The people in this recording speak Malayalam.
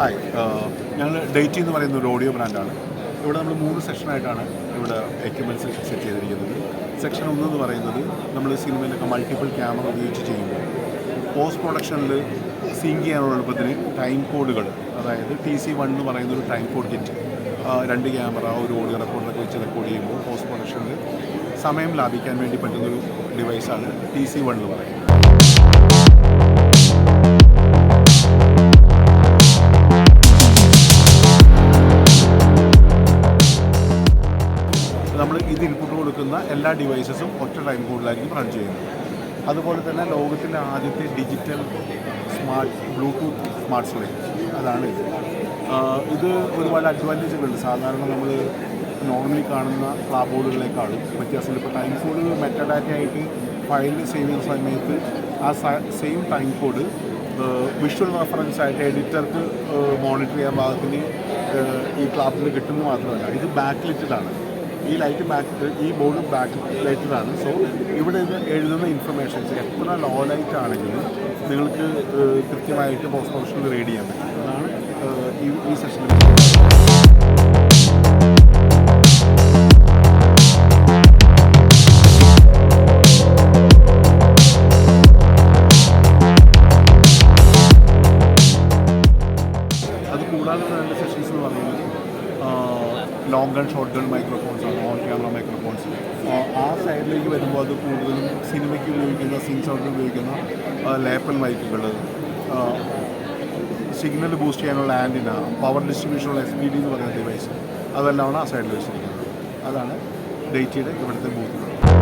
ഹായ്, ഞങ്ങൾ ഡേറ്റി എന്ന് പറയുന്ന ഒരു ഓഡിയോ ബ്രാൻഡാണ്. ഇവിടെ നമ്മൾ 3 സെക്ഷനായിട്ടാണ് ഇവിടെ എക്യുപ്മെൻറ്റ്സ് സെറ്റ് ചെയ്തിരിക്കുന്നത്. സെക്ഷൻ 1 എന്ന് പറയുന്നത് നമ്മൾ സിനിമയിലൊക്കെ മൾട്ടിപ്പിൾ ക്യാമറ ഉപയോഗിച്ച് ചെയ്യുമ്പോൾ പോസ്റ്റ് പ്രൊഡക്ഷനിൽ സിങ്ക് ചെയ്യാനുള്ള എളുപ്പത്തിന് ടൈം കോഡുകൾ, അതായത് TC1 എന്ന് പറയുന്ന ഒരു ടൈം കോഡ് കിറ്റ്, 2 ക്യാമറ ഒരു ഓഡിയോ റെക്കോർഡറൊക്കെ വെച്ച് റെക്കോർഡ് ചെയ്യുമ്പോൾ പോസ്റ്റ് പ്രൊഡക്ഷനിൽ സമയം ലാഭിക്കാൻ വേണ്ടി പറ്റുന്നൊരു ഡിവൈസാണ് TC1 എന്ന് പറയുന്നത്. നമ്മൾ ഇത് ഇൻപുട്ട് കൊടുക്കുന്ന എല്ലാ ഡിവൈസസും ഒറ്റ ടൈം കോഡിലായിരിക്കും റൺ ചെയ്യുന്നത്. അതുപോലെ തന്നെ ലോകത്തിലെ ആദ്യത്തെ ഡിജിറ്റൽ ബ്ലൂടൂത്ത് സ്മാർട്ട് സ്ലേറ്റ് അതാണ് ഇത്. ഇത് ഒരുപാട് അഡ്വാൻറ്റേജുകളുണ്ട്. സാധാരണ നമ്മൾ നോർമലി കാണുന്ന ക്ലാബ് ബോർഡുകളെക്കാളും വ്യത്യാസമുണ്ട്. ഇപ്പോൾ ടൈം കോഡ് മെറ്റാഡാറ്റ ആയിട്ട് ഫയലിൽ സേവ് ചെയ്യുന്ന സമയത്ത് ആ same time code visual reference ആയിട്ട് എഡിറ്റർക്ക് മോണിറ്റർ ചെയ്യാൻ ഭാഗത്തിന് ഈ ക്ലാബിൽ കിട്ടുന്നത് മാത്രമല്ല, ഇത് ബാക്ക് ലിറ്റഡാണ്. ഈ ലൈറ്റ് ഈ ബോർഡ് ബാക്ക് ലൈറ്റഡാണ്. സോ ഇവിടെ ഇത് എഴുതുന്ന ഇൻഫർമേഷൻസ് എത്ര ലോ ലൈറ്റ് ആണെങ്കിലും നിങ്ങൾക്ക് കൃത്യമായിട്ട് പോസ്റ്റ് പ്രൊഡക്ഷനിൽ റീഡ് ചെയ്യാൻ പറ്റും. അതാണ് ഈ സെഷനിൽ. അത് കൂടാതെ രണ്ട് സെഷൻസ് എന്ന് പറയുന്നത് ലോങ് ഗൺ ഷോർട്ട് ഗൺ മൈക്രോഫോൺസാണ്, ഓൺ ക്യാമറ മൈക്രോഫോൺസ്. ആ സൈഡിലേക്ക് വരുമ്പോൾ അത് കൂടുതലും സിനിമയ്ക്ക് ഉപയോഗിക്കുന്ന സിങ് സൗണ്ടിൽ ഉപയോഗിക്കുന്ന ലേപ്പൽ മൈക്കുകൾ, സിഗ്നൽ ബൂസ്റ്റ് ചെയ്യാനുള്ള ആൻറ്റിന, പവർ ഡിസ്ട്രിബ്യൂഷനുള്ള SPD എന്ന് പറയുന്ന ഡിവൈസ്, അതെല്ലാമാണ് ആ സൈഡിൽ വെച്ചിരിക്കുന്നത്. അതാണ് ഡേറ്റിയുടെ ഇവിടുത്തെ ബൂത്ത്.